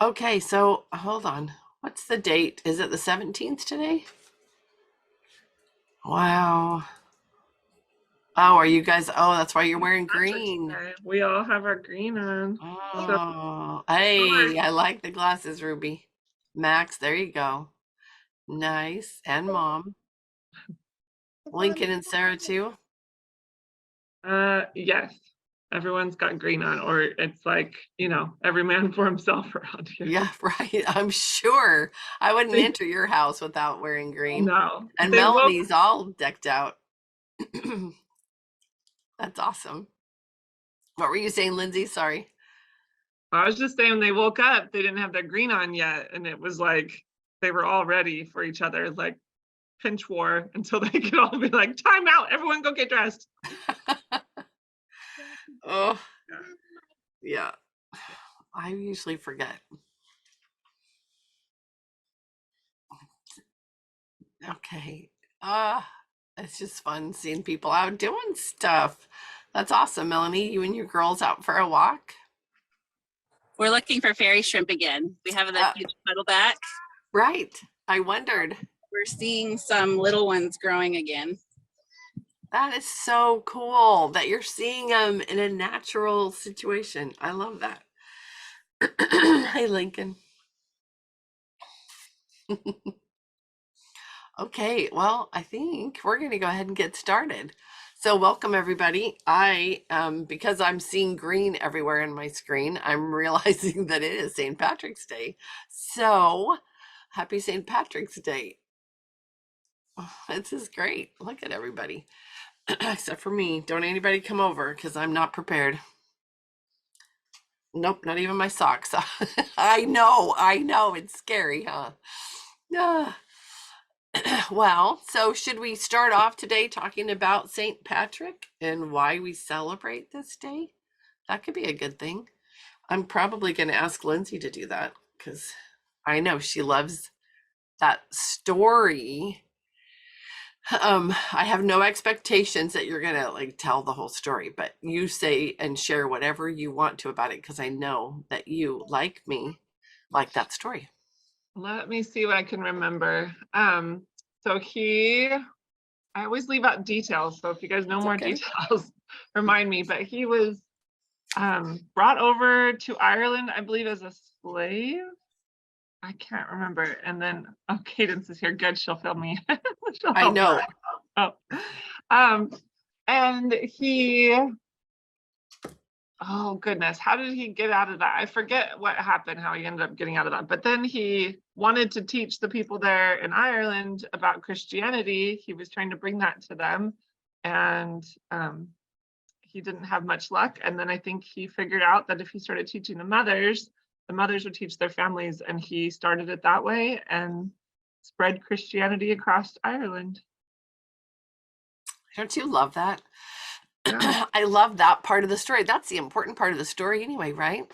Okay, so hold on. What's the date? Is it the 17th today? Wow. Oh, are you guys? Oh, that's why you're wearing Patrick's green. Day. We all have our green on. So Oh, hey, I like the glasses, Ruby. Max, there you go. Nice. And mom. Lincoln and Sarah too. yes, everyone's got green on, or it's like, every man for himself around here. Yeah, right. I'm sure. I wouldn't enter your house without wearing green. No, And they woke. Melanie's all decked out. That's awesome. What were you saying, Lindsay? Sorry. I was just saying they woke up, they didn't have their green on yet, and it was like they were all ready for each other, like pinch war until they could all be like, time out, everyone go get dressed. Oh, yeah. I usually forget. Okay. It's just fun seeing people out doing stuff. That's awesome, Melanie. You and your girls out for a walk? We're looking for fairy shrimp again. We have the huge puddleback. Right. I wondered. We're seeing some little ones growing again. That is so cool that you're seeing them in a natural situation. I love that. Hey, Lincoln. Okay, well, I think we're going to go ahead and get started. So welcome everybody. Because I'm seeing green everywhere in my screen, I'm realizing that it is St. Patrick's Day. So happy St. Patrick's Day. Oh, this is great. Look at everybody, except for me. Don't anybody come over because I'm not prepared. Nope, not even my socks. I know, it's scary, huh? Well, so should we start off today talking about St. Patrick and why we celebrate this day? That could be a good thing. I'm probably going to ask Lindsay to do that because I know she loves that story. I have no expectations that you're going to like tell the whole story, but you say and share whatever you want to about it because I know that you, like me, like that story. Let me see what I can remember. So I always leave out details. So if you guys know It's more okay. details, remind me. But he was brought over to Ireland, I believe, as a slave. I can't remember. And then, oh, Cadence is here. Good, she'll fill me. She'll I help me. know. Oh, and oh goodness, how did he get out of that? I forget what happened, how he ended up getting out of that. But then he wanted to teach the people there in Ireland about Christianity. He was trying to bring that to them, and he didn't have much luck. And then I think he figured out that if he started teaching the mothers would teach their families, and he started it that way and spread Christianity across Ireland. Don't you love that? Yeah. I love that part of the story. That's the important part of the story anyway, right?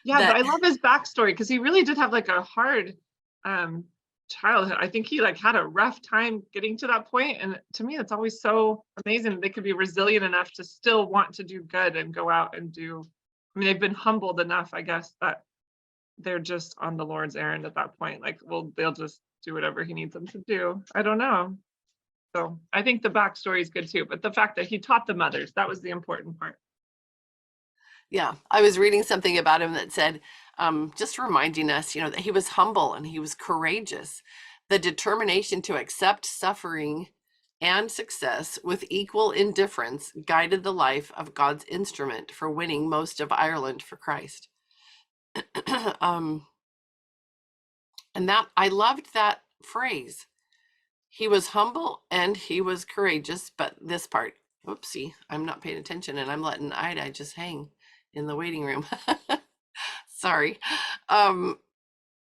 Yeah, but I love his backstory because he really did have like a hard childhood. I think he like had a rough time getting to that point, and to me it's always so amazing they could be resilient enough to still want to do good and go out and do. I mean, they've been humbled enough, I guess, that they're just on the Lord's errand at that point. Like, well, they'll just do whatever he needs them to do. I don't know. So I think the backstory is good too, but the fact that he taught the mothers, that was the important part. Yeah, I was reading something about him that said, just reminding us, that he was humble and he was courageous. The determination to accept suffering and success with equal indifference guided the life of God's instrument for winning most of Ireland for Christ. And that I loved that phrase. He was humble and he was courageous, but this part, whoopsie, I'm not paying attention and I'm letting Ida just hang in the waiting room. Sorry. The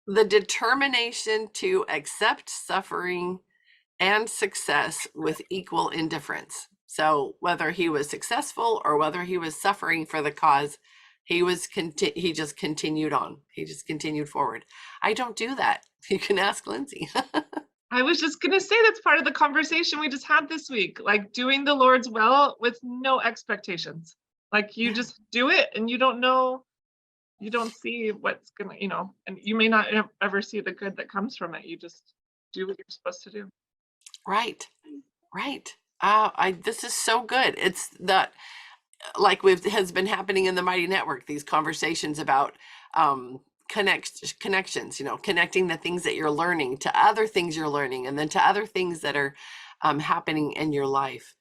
determination to accept suffering and success with equal indifference. So whether he was successful or whether he was suffering for the cause, he just continued on. He just continued forward. I don't do that. You can ask Lindsay. I was just going to say that's part of the conversation we just had this week, like doing the Lord's will with no expectations. Like you just do it and you don't know you don't see what's gonna, and you may not ever see the good that comes from it. You just do what you're supposed to do. Right. Right. This is so good. It's that, like has been happening in the Mighty Network, these conversations about connections, connecting the things that you're learning to other things you're learning, and then to other things that are happening in your life.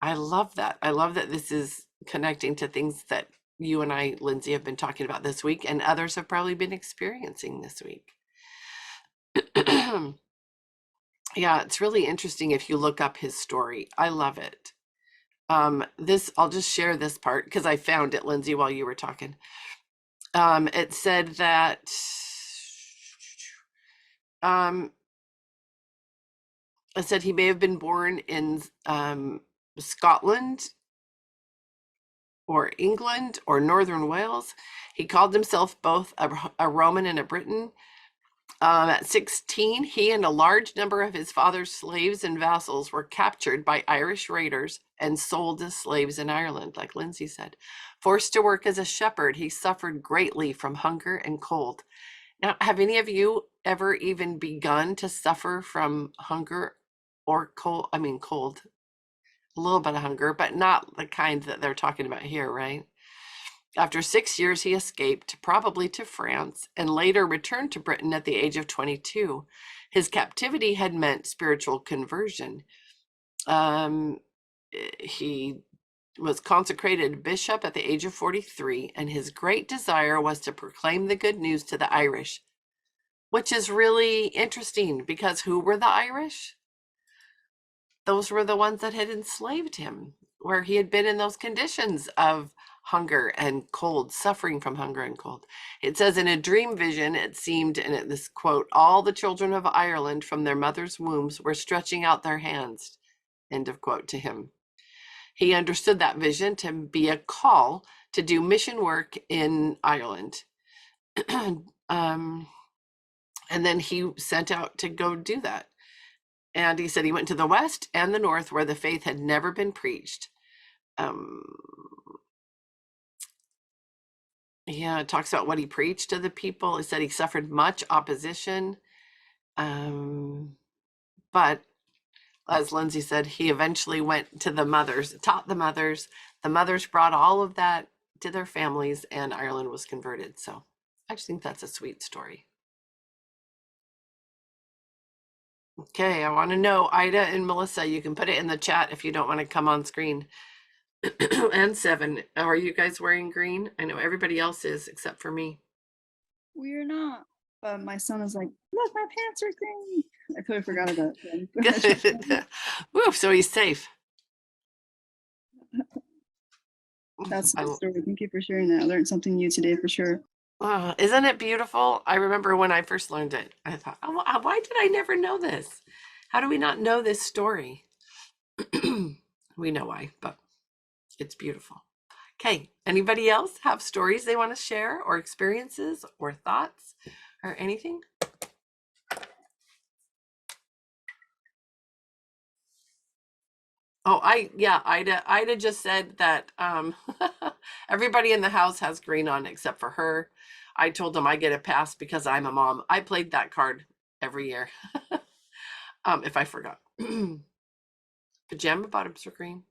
I love that. I love that this is connecting to things that you and I, Lindsay, have been talking about this week, and others have probably been experiencing this week. Yeah, it's really interesting if you look up his story. I love it. I'll just share this part because I found it, Lindsay, while you were talking. It said that it said he may have been born in Scotland or England or Northern Wales. He called himself both a Roman and a Briton. At 16, he and a large number of his father's slaves and vassals were captured by Irish raiders and sold as slaves in Ireland, like Lindsay said. Forced to work as a shepherd, he suffered greatly from hunger and cold. Now, have any of you ever even begun to suffer from hunger or cold? I mean, cold, a little bit of hunger, but not the kind that they're talking about here, right? After 6 years, he escaped, probably to France, and later returned to Britain at the age of 22. His captivity had meant spiritual conversion. He was consecrated bishop at the age of 43, and his great desire was to proclaim the good news to the Irish, which is really interesting because who were the Irish? Those were the ones that had enslaved him, where he had been in those conditions of hunger and cold, suffering from hunger and cold. It says, in a dream vision, it seemed, and this quote, all the children of Ireland from their mother's wombs were stretching out their hands, end of quote, to him. He understood that vision to be a call to do mission work in Ireland. And then he sent out to go do that. And he said he went to the West and the North where the faith had never been preached. Yeah, it talks about what he preached to the people. It said he suffered much opposition. But as Lindsay said, he eventually went to the mothers, taught the mothers. The mothers brought all of that to their families, and Ireland was converted. So I just think that's a sweet story. Okay, I want to know, Ida and Melissa, you can put it in the chat if you don't want to come on screen. And 7, are you guys wearing green? I know everybody else is except for me. We're not. But my son is like, look, my pants are green. I totally forgot about him. Good. Woo, so he's safe. That's a good story. Thank you for sharing that. I learned something new today for sure. Oh, isn't it beautiful? I remember when I first learned it, I thought, oh, why did I never know this? How do we not know this story? We know why, but it's beautiful. Okay, anybody else have stories they want to share or experiences or thoughts or anything? Oh, Ida just said that everybody in the house has green on except for her. I told them I get a pass because I'm a mom. I played that card every year. If I forgot. Pajama bottoms are green.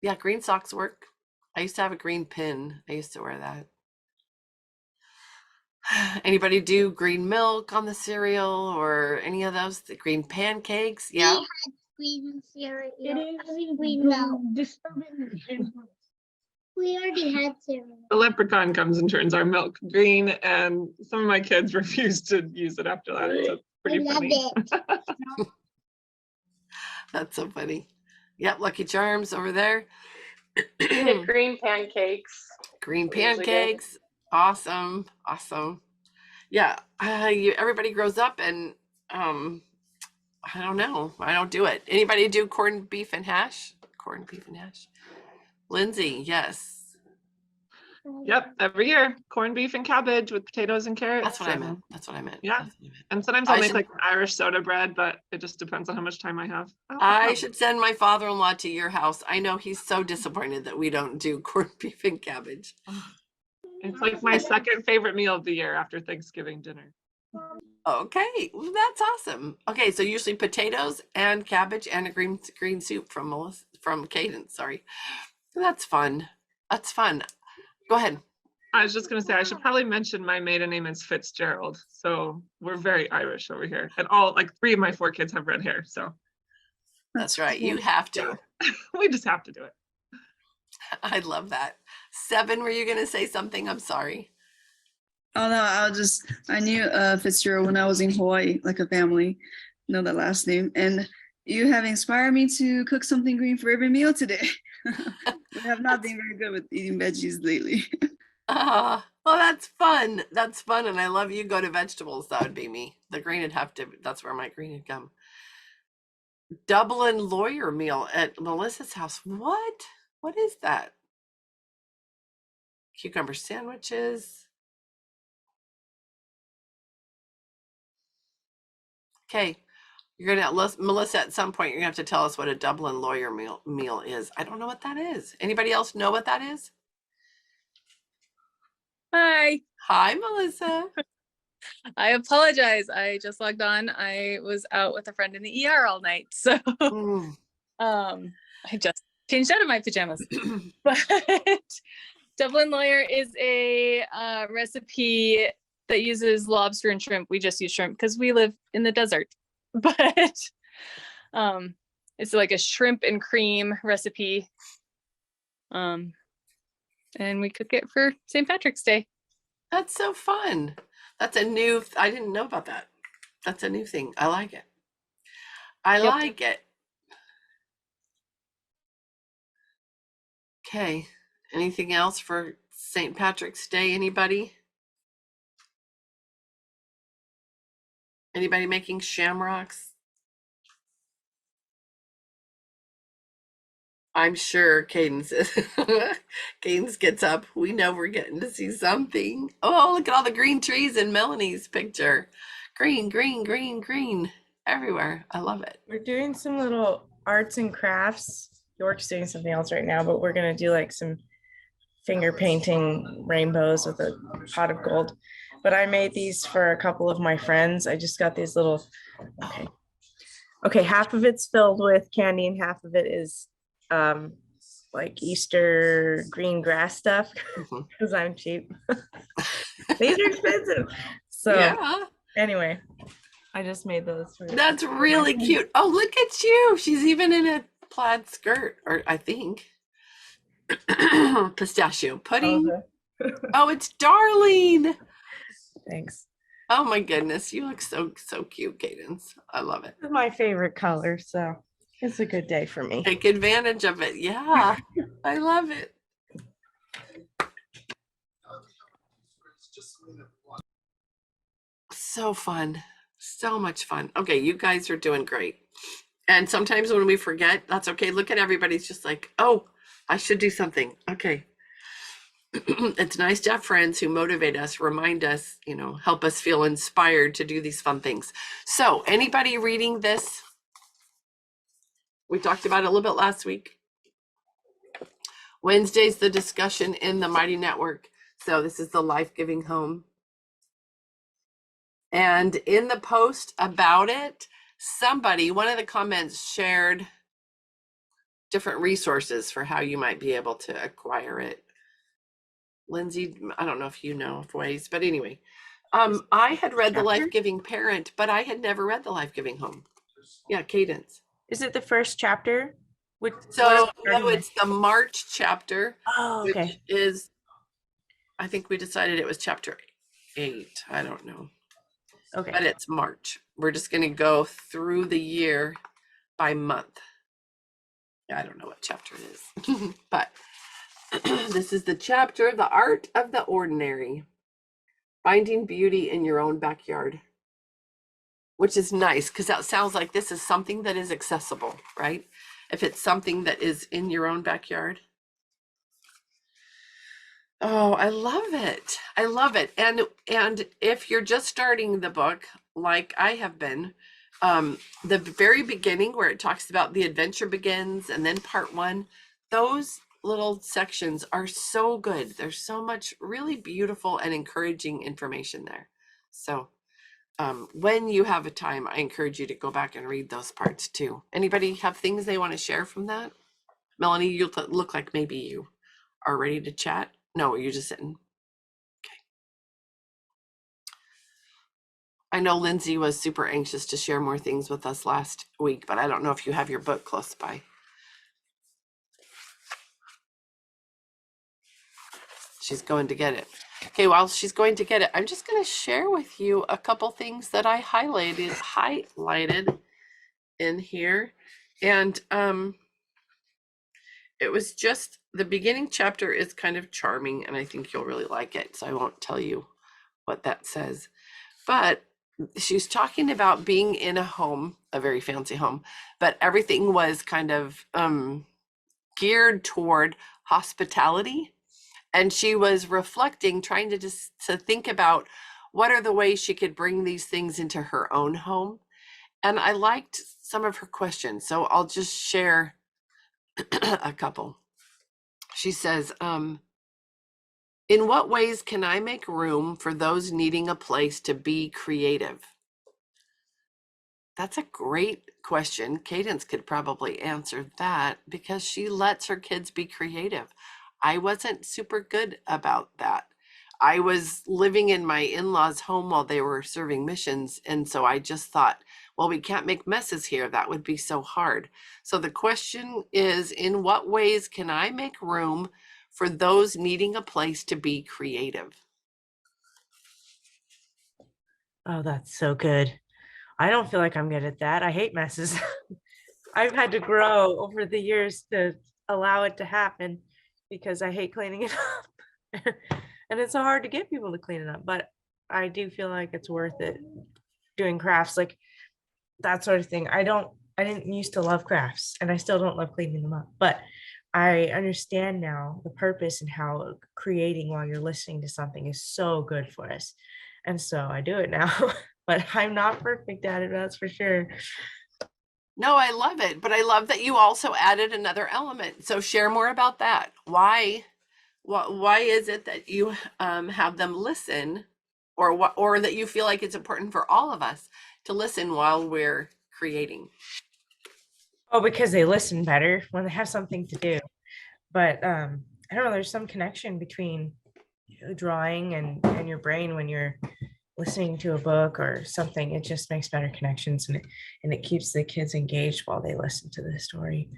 Yeah, green socks work. I used to have a green pin. I used to wear that. Anybody do green milk on the cereal or any of those? The green pancakes? Yeah. Green cereal. It is green milk. disturbing. We already had cereal. The leprechaun comes and turns our milk green, and some of my kids refuse to use it after that. It's pretty I love funny. it. That's so funny. Yep, Lucky Charms over there. Green pancakes. Green We usually do. pancakes. Awesome. Awesome. Yeah. Everybody grows up and I don't know. I don't do it. Anybody do corned beef and hash? Corned beef and hash. Lindsay, yes. Yep, every year, corned beef and cabbage with potatoes and carrots. That's what I and- meant. That's what I meant. Yeah. That's what I meant. And sometimes I'll I make should- like an Irish soda bread, but it just depends on how much time I have. I should send my father-in-law to your house. I know he's so disappointed that we don't do corned beef and cabbage. It's like my second favorite meal of the year after Thanksgiving dinner. Okay, well, that's awesome. Okay, so usually potatoes and cabbage and a green soup from Melissa, from Cadence. Sorry, that's fun. That's fun. Go ahead. I was just gonna say, I should probably mention my maiden name is Fitzgerald. So we're very Irish over here. And all, like 3 of my 4 kids have red hair. So That's right. You have to. we just have to do it. I love that. 7, were you going to say something? I'm sorry. Oh no, I knew Fitzgerald when I was in Hawaii, like a family, know that last name. And you have inspired me to cook something green for every meal today. We have not been very good with eating veggies lately. Well, that's fun. That's fun. And I love you go to vegetables. That would be me. The green would have to, that's where my green would come. Dublin lawyer meal at Melissa's house. What? What is that? Cucumber sandwiches. Okay. You're gonna, Melissa, at some point, you're gonna have to tell us what a Dublin lawyer meal is. I don't know what that is. Anybody else know what that is? Hi, Hi, Melissa. I apologize. I just logged on. I was out with a friend in the ER all night. So Mm. I just changed out of my pajamas. But Dublin Lawyer is a recipe that uses lobster and shrimp. We just use shrimp because we live in the desert. But it's like a shrimp and cream recipe. And we cook it for St. Patrick's Day. That's so fun. That's a new, I didn't know about that. That's a new thing. I like it. I Yep. like it. Okay. Anything else for St. Patrick's Day? Anybody? Anybody making shamrocks? I'm sure Cadence Cadence gets up. We know we're getting to see something. Oh, look at all the green trees in Melanie's picture. Green, green, green, green everywhere. I love it. We're doing some little arts and crafts. York's doing something else right now, but we're gonna do like some finger painting rainbows with a pot of gold. But I made these for a couple of my friends. I just got these little, okay, half of it's filled with candy and half of it is like Easter green grass stuff Mhm. because I'm cheap. These are expensive. So Yeah, anyway, I just made those for that's really cute. Oh, look at you. She's even in a plaid skirt, or I think. Pistachio pudding. Oh, it's Darlene. Thanks. Oh my goodness, you look so cute, Cadence. I love it. This is my favorite color, so it's a good day for me. Take advantage of it. Yeah, I love it. So fun. So much fun. Okay, you guys are doing great. And sometimes when we forget, that's okay. Look at everybody's just like, oh, I should do something. Okay. It's nice to have friends who motivate us, remind us, help us feel inspired to do these fun things. So anybody reading this? We talked about it a little bit last week. Wednesday's the discussion in the Mighty Network. So this is the Life-Giving Home. And in the post about it, one of the comments shared different resources for how you might be able to acquire it. Lindsay, I don't know if you know of ways, but anyway, I had read The Life-Giving Parent, but I had never read The Life-Giving Home. Yeah, Cadence. Is it the first chapter? So no, it's the March chapter, Oh, which okay. is, I think we decided it was chapter 8. I don't know, Okay. but it's March. We're just going to go through the year by month. I don't know what chapter it is, but this is the chapter, The Art of the Ordinary, Finding Beauty in Your Own Backyard, which is nice because that sounds like this is something that is accessible, right? If it's something that is in your own backyard. Oh, I love it. I love it. And if you're just starting the book, like I have been, the very beginning where it talks about the adventure begins and then part one, those little sections are so good. There's so much really beautiful and encouraging information there. So when you have a time, I encourage you to go back and read those parts too. Anybody have things they want to share from that? Melanie, you look like maybe you are ready to chat. No, you're just sitting. Okay. I know Lindsay was super anxious to share more things with us last week, but I don't know if you have your book close by. She's going to get it. Okay, while she's going to get it, I'm just going to share with you a couple things that I highlighted in here. And it was just the beginning chapter is kind of charming, and I think you'll really like it. So I won't tell you what that says. But she's talking about being in a home, a very fancy home, but everything was kind of geared toward hospitality. And she was reflecting, trying to just to think about what are the ways she could bring these things into her own home. And I liked some of her questions, so I'll just share a couple. She says, in what ways can I make room for those needing a place to be creative? That's a great question. Cadence could probably answer that because she lets her kids be creative. I wasn't super good about that. I was living in my in-laws' home while they were serving missions. And so I just thought, well, we can't make messes here. That would be so hard. So the question is, in what ways can I make room for those needing a place to be creative? Oh, that's so good. I don't feel like I'm good at that. I hate messes. I've had to grow over the years to allow it to happen because I hate cleaning it up. And it's so hard to get people to clean it up, but I do feel like it's worth it doing crafts, like that sort of thing. I didn't used to love crafts, and I still don't love cleaning them up, but I understand now the purpose and how creating while you're listening to something is so good for us. And so I do it now, but I'm not perfect at it, that's for sure. No, I love it, but I love that you also added another element. So share more about that. Why is it that you have them listen, or that you feel like it's important for all of us to listen while we're creating? Oh, because they listen better when they have something to do. But I don't know, there's some connection between drawing and your brain when you're listening to a book or something. It just makes better connections, and it keeps the kids engaged while they listen to the story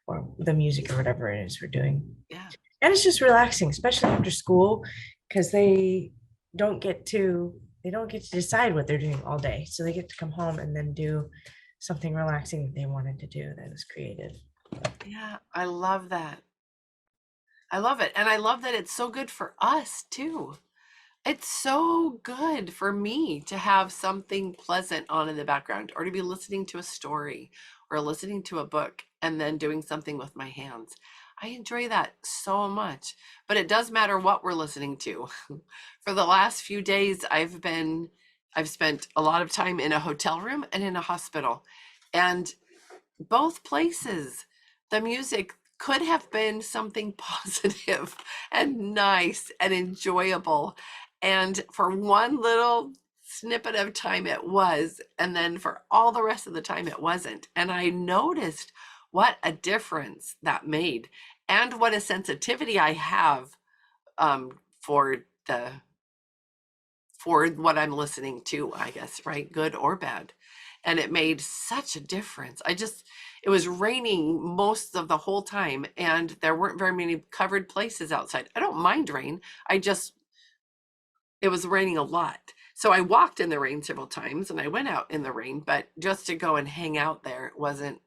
or the music or whatever it is we're doing. Yeah. And it's just relaxing, especially after school, because they don't get to decide what they're doing all day. So they get to come home and then do something relaxing that they wanted to do that was creative. Yeah, I love that. I love it. And I love that it's so good for us too. It's so good for me to have something pleasant on in the background, or to be listening to a story or listening to a book and then doing something with my hands. I enjoy that so much, but it does matter what we're listening to. For the last few days, I've spent a lot of time in a hotel room and in a hospital, and both places, the music could have been something positive and nice and enjoyable. And for one little snippet of time it was, and then for all the rest of the time it wasn't. And I noticed what a difference that made, and what a sensitivity I have for what I'm listening to, I guess, right? Good or bad. And it made such a difference. It was raining most of the whole time, and there weren't very many covered places outside. I don't mind rain. It was raining a lot. So I walked in the rain several times, and I went out in the rain, but just to go and hang out there wasn't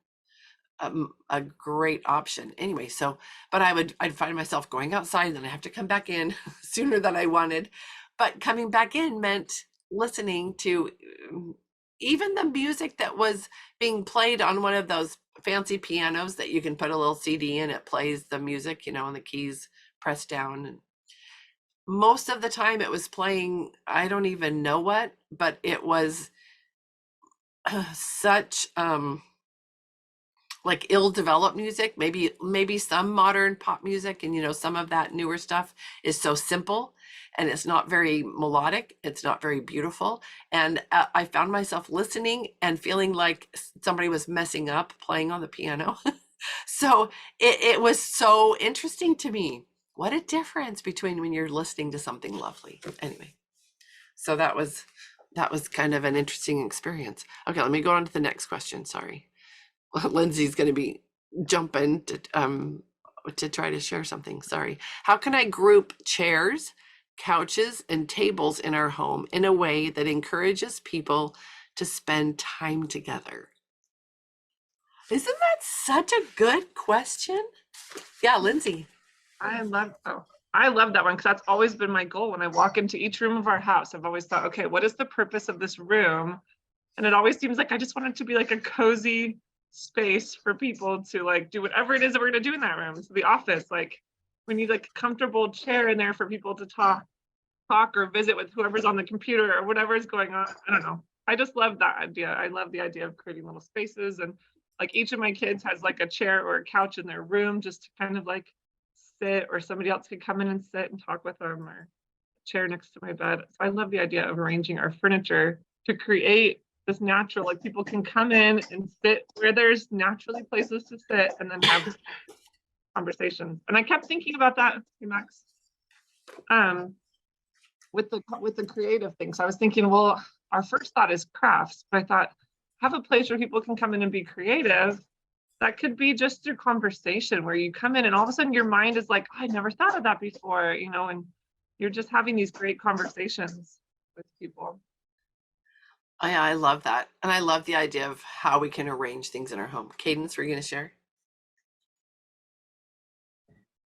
a great option anyway. So, but I'd find myself going outside, and I have to come back in sooner than I wanted. But coming back in meant listening to even the music that was being played on one of those fancy pianos that you can put a little CD in, it plays the music, and the keys pressed down. most of the time it was playing, I don't even know what, but it was such like ill-developed music, maybe some modern pop music, and some of that newer stuff is so simple and it's not very melodic, it's not very beautiful, and I found myself listening and feeling like somebody was messing up playing on the piano. So it was so interesting to me. What a difference between when you're listening to something lovely. Anyway, so that was kind of an interesting experience. Okay, let me go on to the next question. Sorry. Lindsay's going to be jumping to try to share something. Sorry. How can I group chairs, couches, and tables in our home in a way that encourages people to spend time together? Isn't that such a good question? Yeah, Lindsay. I love that one because that's always been my goal when I walk into each room of our house. I've always thought, okay, what is the purpose of this room? And it always seems like I just want it to be like a cozy space for people to like do whatever it is that we're going to do in that room. So the office, like we need like a comfortable chair in there for people to talk or visit with whoever's on the computer or whatever is going on. I don't know. I just love that idea. I love the idea of creating little spaces, and like each of my kids has like a chair or a couch in their room just to kind of like sit, or somebody else could come in and sit and talk with them, or a chair next to my bed. So I love the idea of arranging our furniture to create this natural, like people can come in and sit where there's naturally places to sit and then have conversations. And I kept thinking about that, Max, with the creative things. So I was thinking, well, our first thought is crafts, but I thought have a place where people can come in and be creative. That could be just through conversation where you come in and all of a sudden your mind is like, I never thought of that before, and you're just having these great conversations with people. I love that. And I love the idea of how we can arrange things in our home. Cadence, were you going to share?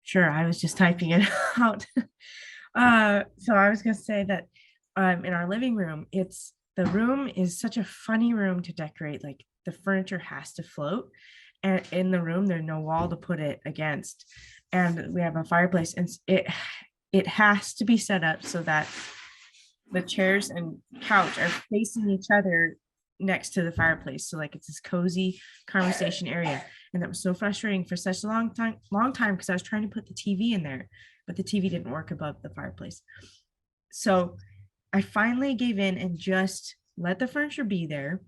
Sure, I was just typing it out. So I was going to say that in our living room, the room is such a funny room to decorate. Like the furniture has to float, and in the room there's no wall to put it against, and we have a fireplace, and it has to be set up so that the chairs and couch are facing each other next to the fireplace. So like it's this cozy conversation area. And that was so frustrating for such a long time because I was trying to put the TV in there, but the TV didn't work above the fireplace. So I finally gave in and just let the furniture be there.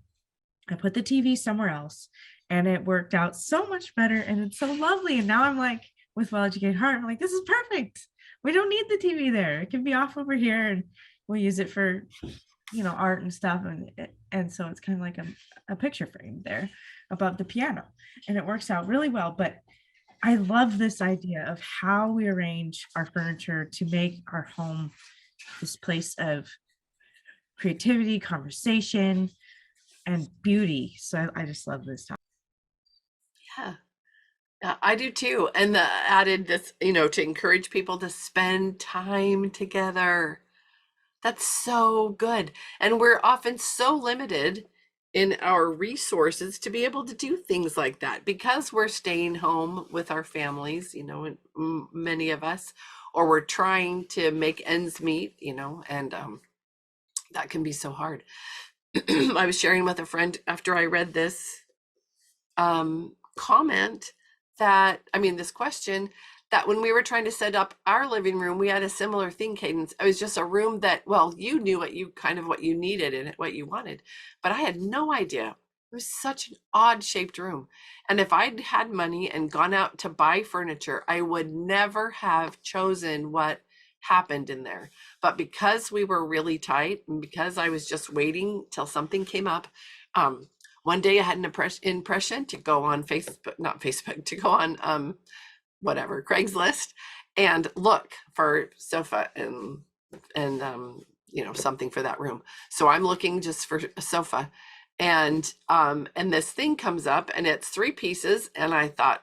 I put the TV somewhere else, and it worked out so much better, and it's so lovely. And now I'm like, with Well-Educated Heart, I'm like, this is perfect. We don't need the TV there. It can be off over here, and we'll use it for, art and stuff. And so it's kind of like a picture frame there above the piano, and it works out really well. But I love this idea of how we arrange our furniture to make our home this place of creativity, conversation, and beauty. So I just love this topic. Yeah, I do too. And the added this, to encourage people to spend time together. That's so good. And we're often so limited in our resources to be able to do things like that because we're staying home with our families, and many of us, or we're trying to make ends meet, and that can be so hard. I was sharing with a friend after I read this comment this question, that when we were trying to set up our living room, we had a similar thing, Cadence. It was just a room that, well, you knew what you needed and what you wanted, but I had no idea. It was such an odd shaped room. And if I'd had money and gone out to buy furniture, I would never have chosen what happened in there. But because we were really tight and because I was just waiting till something came up, one day I had an impression to go on to go on Craigslist and look for sofa and something for that room. So I'm looking just for a sofa, and this thing comes up and it's 3 pieces, and I thought,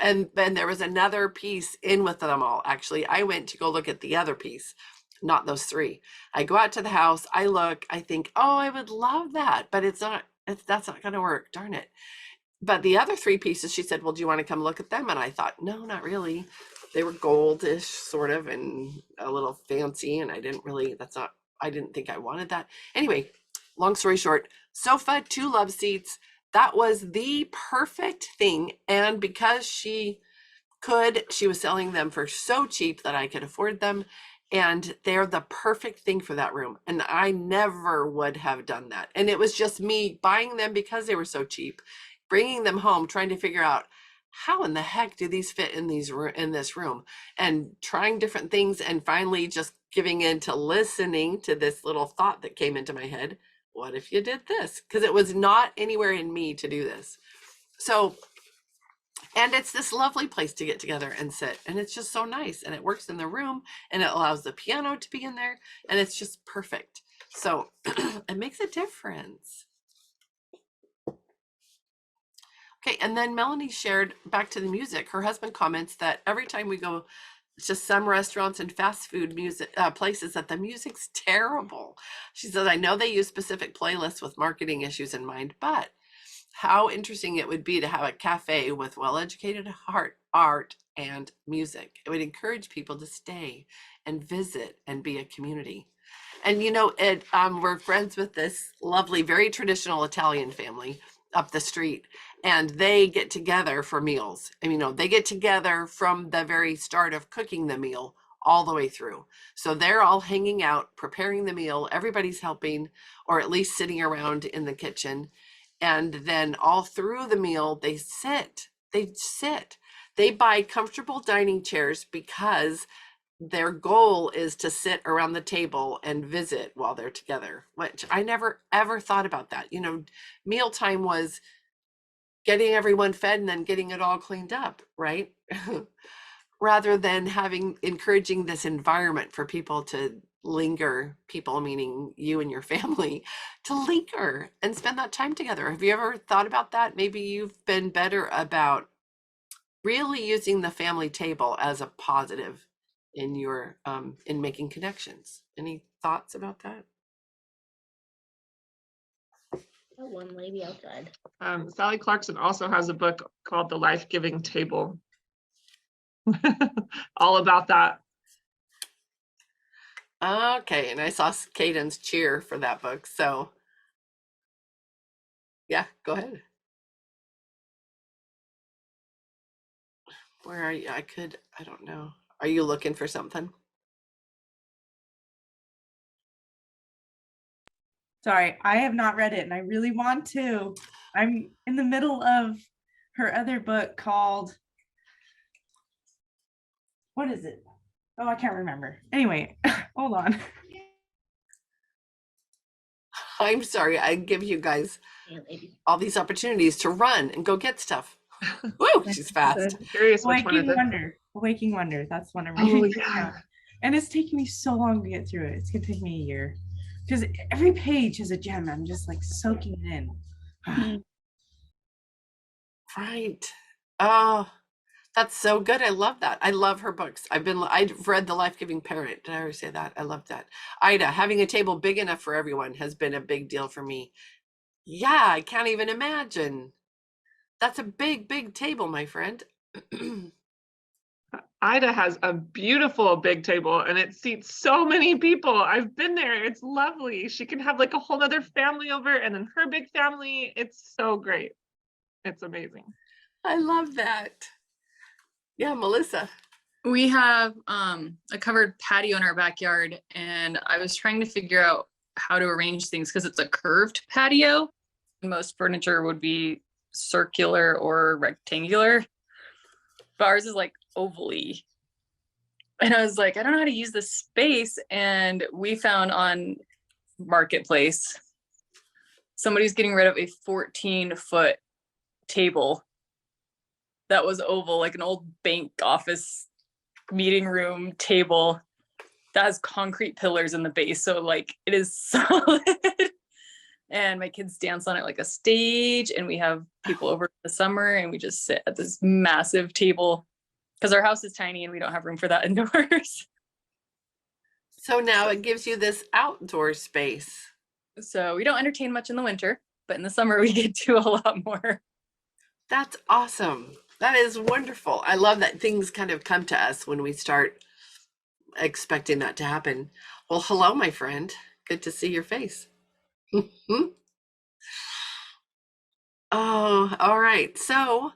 and then there was another piece in with them all. Actually, I went to go look at the other piece, not those 3. I go out to the house, I look, I think, oh, I would love that, but that's not going to work, darn it. But the other 3 pieces, she said, well, do you want to come look at them? And I thought, no, not really. They were goldish sort of and a little fancy, and I didn't think I wanted that. Anyway, long story short, sofa, 2 love seats. That was the perfect thing. And because she was selling them for so cheap that I could afford them. And they're the perfect thing for that room. And I never would have done that. And it was just me buying them because they were so cheap, bringing them home, trying to figure out how in the heck do these fit in this room, and trying different things, and finally just giving in to listening to this little thought that came into my head. What if you did this? Because it was not anywhere in me to do this. So, and it's this lovely place to get together and sit, and it's just so nice, and it works in the room, and it allows the piano to be in there, and it's just perfect. So it makes a difference. Okay, and then Melanie shared, back to the music, her husband comments that every time we go to some restaurants and fast food places, that the music's terrible. She says, I know they use specific playlists with marketing issues in mind, but how interesting it would be to have a cafe with well-educated art and music. It would encourage people to stay and visit and be a community. And we're friends with this lovely, very traditional Italian family up the street, and they get together for meals. They get together from the very start of cooking the meal all the way through. So they're all hanging out, preparing the meal. Everybody's helping, or at least sitting around in the kitchen. And then all through the meal, they sit. They buy comfortable dining chairs because their goal is to sit around the table and visit while they're together, which I never ever thought about that. Mealtime was getting everyone fed and then getting it all cleaned up, right? Rather than encouraging this environment for people to linger, people meaning you and your family, to linger and spend that time together. Have you ever thought about that? Maybe you've been better about really using the family table as a positive in your in making connections. Any thoughts about that? One lady outside. Sally Clarkson also has a book called The Life-Giving Table. All about that. Okay, and I saw Caden's cheer for that book. So yeah, go ahead. Where are you? I don't know. Are you looking for something? Sorry, I have not read it and I really want to. I'm in the middle of her other book called, what is it? Oh, I can't remember. Anyway, hold on. I'm sorry. I give you guys all these opportunities to run and go get stuff. Woo, she's fast. Curious which one Waking is it? Wonder. Waking Wonder. That's one I'm Oh, reading. yeah. And it's taking me so long to get through it. It's gonna take me a year. Because every page is a gem. I'm just like soaking it in. Right. Oh, that's so good. I love that. I love her books. I've read The Life-Giving Parent. Did I already say that? I love that. Ida, having a table big enough for everyone has been a big deal for me. Yeah, I can't even imagine. That's a big, big table, my friend. Ida has a beautiful big table and it seats so many people. I've been there. It's lovely. She can have like a whole other family over and then her big family. It's so great. It's amazing. I love that. Yeah, Melissa. We have a covered patio in our backyard, and I was trying to figure out how to arrange things because it's a curved patio. Most furniture would be circular or rectangular, but ours is like ovally. And I was like, I don't know how to use this space. And we found on Marketplace, somebody's getting rid of a 14-foot table that was oval, like an old bank office meeting room table that has concrete pillars in the base. So like it is solid. And my kids dance on it like a stage, and we have people over in the summer and we just sit at this massive table because our house is tiny and we don't have room for that indoors. So now it gives you this outdoor space. So we don't entertain much in the winter, but in the summer we get to a lot more. That's awesome. That is wonderful. I love that things kind of come to us when we start expecting that to happen. Well, hello, my friend. Good to see your face. Oh, all right. So,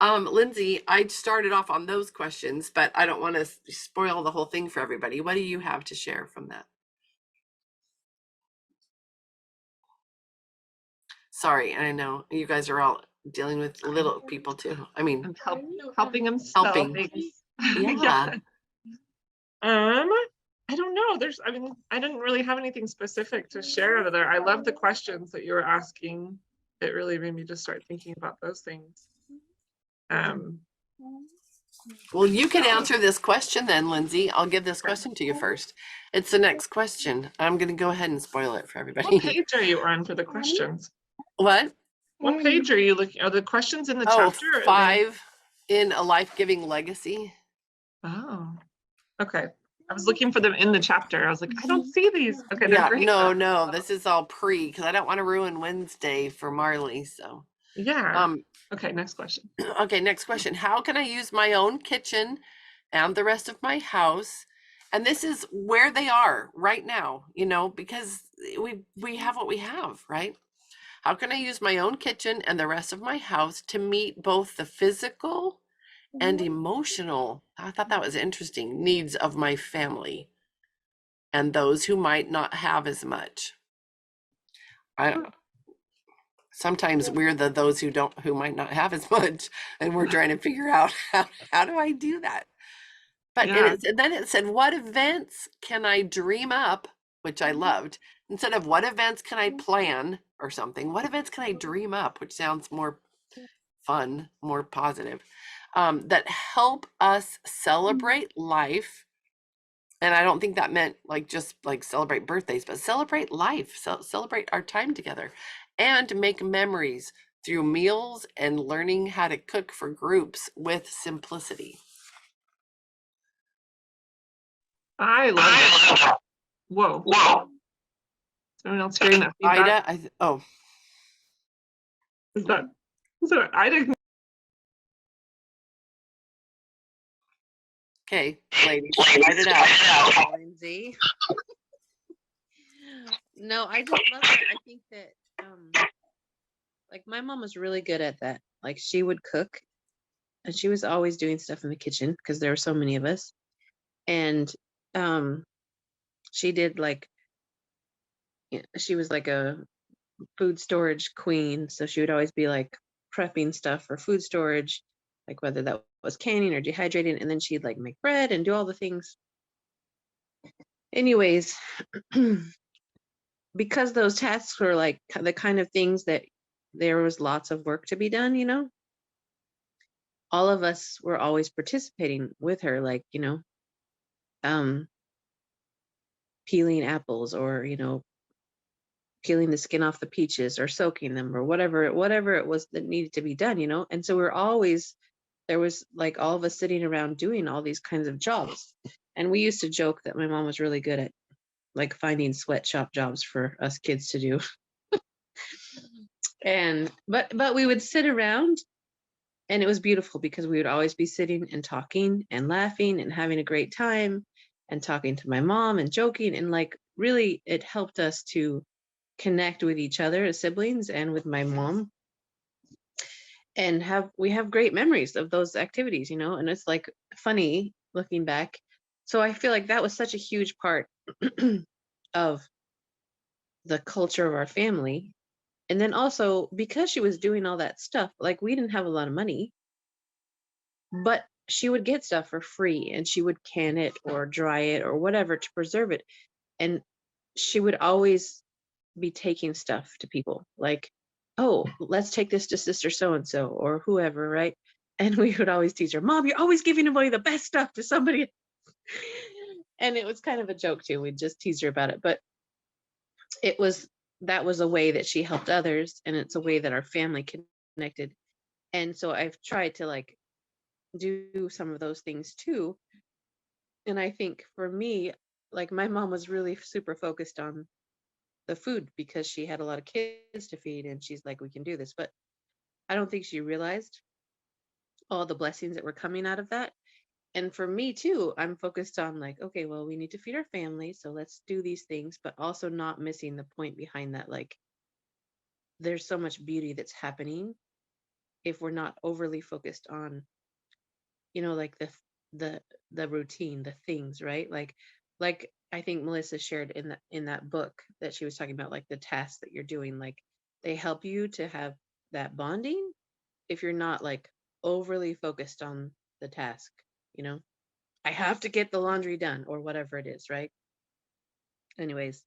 Lindsay, I started off on those questions, but I don't want to spoil the whole thing for everybody. What do you have to share from that? Sorry, I know you guys are all dealing with little people too. I mean, And helping them spell Helping. things. yeah. I don't know. I mean, I didn't really have anything specific to share out of there. I love the questions that you were asking. It really made me just start thinking about those things. Well, you can answer this question then, Lindsay. I'll give this question to you first. It's the next question. I'm going to go ahead and spoil it for everybody. What page are you on for the questions? What? What page are you looking? Are the questions in the Oh, chapter? or are they- 5 in a life-giving legacy. Oh, okay. I was looking for them in the chapter. I was like, I don't see these. Okay, they're Yeah, great. no, this is all pre because I don't want to ruin Wednesday for Marley. So, Yeah. Okay, next question. okay, next question. How can I use my own kitchen and the rest of my house? And this is where they are right now, you know, because we have what we have, right? How can I use my own kitchen and the rest of my house to meet both the physical and emotional, I thought that was interesting, needs of my family and those who might not have as much? Sometimes we're those who might not have as much, and we're trying to figure out how do I do that? But Yeah. then it said, what events can I dream up, which I loved, instead of what events can I plan or something, what events can I dream up, which sounds more fun, more positive, that help us celebrate life. And I don't think that meant like just like celebrate birthdays, but celebrate life, celebrate our time together and make memories through meals and learning how to cook for groups with simplicity. I love that. Whoa. Is anyone else hearing that feedback? Ida, Is that Ida? okay, ladies, write it out. Lindsay. No, I just love it. I think that like my mom was really good at that. Like she would cook and she was always doing stuff in the kitchen because there were so many of us. And she did like she was like a food storage queen. So she would always be like prepping stuff for food storage, like whether that was canning or dehydrating, and then she'd like make bread and do all the things. Anyways, because those tasks were like the kind of things that there was lots of work to be done, you know, all of us were always participating with her, like, you know, peeling apples or, you know, peeling the skin off the peaches or soaking them or whatever it was that needed to be done, you know. And so we're always, there was like all of us sitting around doing all these kinds of jobs. And we used to joke that my mom was really good at like finding sweatshop jobs for us kids to do. And but we would sit around and it was beautiful because we would always be sitting and talking and laughing and having a great time and talking to my mom and joking, and like really it helped us to connect with each other as siblings and with my mom, and we have great memories of those activities, you know. And it's like funny looking back. So I feel like that was such a huge part of the culture of our family. And then also because she was doing all that stuff, like we didn't have a lot of money, but she would get stuff for free and she would can it or dry it or whatever to preserve it. And she would always be taking stuff to people like, oh, let's take this to sister so-and-so or whoever, right? And we would always tease her, Mom, you're always giving away the best stuff to somebody. And it was kind of a joke too. We'd just tease her about it. But that was a way that she helped others, and it's a way that our family connected. And so I've tried to like do some of those things too. And I think for me, like my mom was really super focused on the food because she had a lot of kids to feed, and she's like, we can do this. But I don't think she realized all the blessings that were coming out of that. And for me too, I'm focused on like, okay, well, we need to feed our family, so let's do these things, but also not missing the point behind that. Like, there's so much beauty that's happening if we're not overly focused on, like the routine, the things, right? Like I think Melissa shared in that book that she was talking about, like the tasks that you're doing, like they help you to have that bonding if you're not like overly focused on the task, you know? I have to get the laundry done or whatever it is, right? Anyways,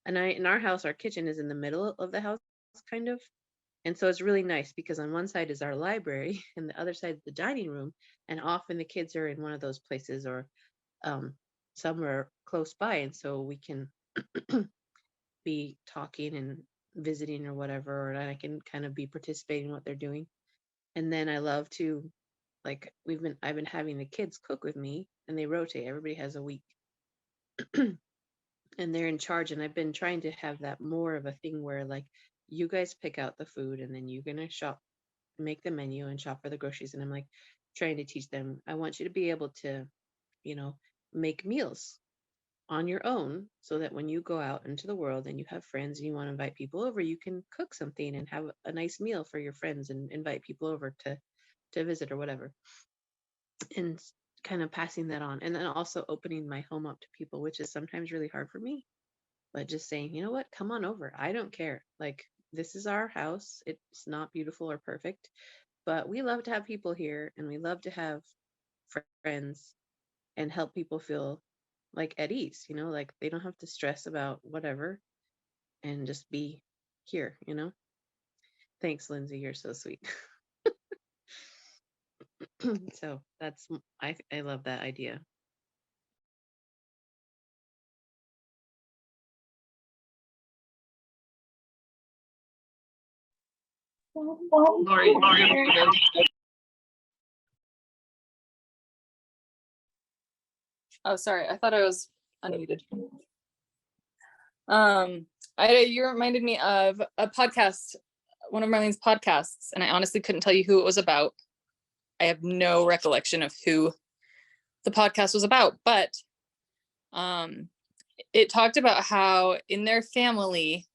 and in our house, our kitchen is in the middle of the house, kind of. And so it's really nice because on one side is our library and the other side is the dining room. And often the kids are in one of those places or um, somewhere close by. And so we can be talking and visiting or whatever, or I can kind of be participating in what they're doing. And then I love to, like, I've been having the kids cook with me and they rotate. Everybody has a week and they're in charge. And I've been trying to have that more of a thing where like you guys pick out the food and then you're gonna shop, make the menu and shop for the groceries. And I'm like trying to teach them, I want you to be able to, make meals on your own so that when you go out into the world and you have friends and you want to invite people over, you can cook something and have a nice meal for your friends and invite people over to visit or whatever. And kind of passing that on. And then also opening my home up to people, which is sometimes really hard for me. But just saying, you know what, come on over. I don't care. Like, this is our house. It's not beautiful or perfect, but we love to have people here and we love to have friends and help people feel like at ease, like they don't have to stress about whatever and just be here, Thanks, Lindsay. You're so sweet. So I love that idea. Lori, you're muted. Oh, sorry. I thought I was unmuted. You reminded me of a podcast, one of Marlene's podcasts, and I honestly couldn't tell you who it was about. I have no recollection of who the podcast was about, but it talked about how in their family,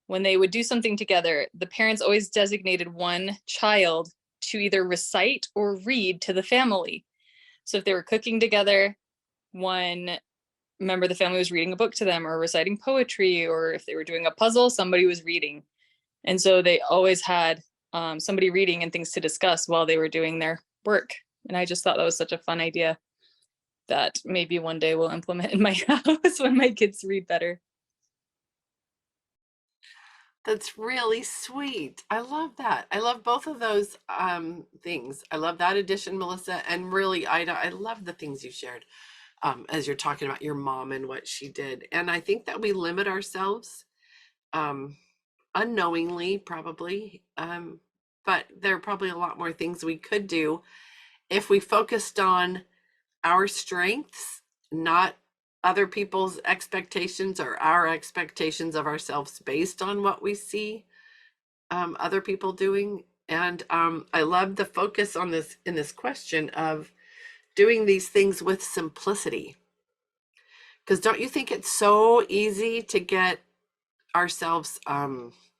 when they would do something together, the parents always designated one child to either recite or read to the family. So if they were cooking together, one member of the family was reading a book to them or reciting poetry, or if they were doing a puzzle, somebody was reading. And so they always had somebody reading and things to discuss while they were doing their work. And I just thought that was such a fun idea that maybe one day we'll implement in my house when my kids read better. That's really sweet. I love that. I love both of those things. I love that addition, Melissa, and really, Ida, I love the things you shared as you're talking about your mom and what she did. And I think that we limit ourselves unknowingly, probably, but there are probably a lot more things we could do if we focused on our strengths, not other people's expectations or our expectations of ourselves based on what we see other people doing. And I love the focus on this in this question of doing these things with simplicity. Because don't you think it's so easy to get ourselves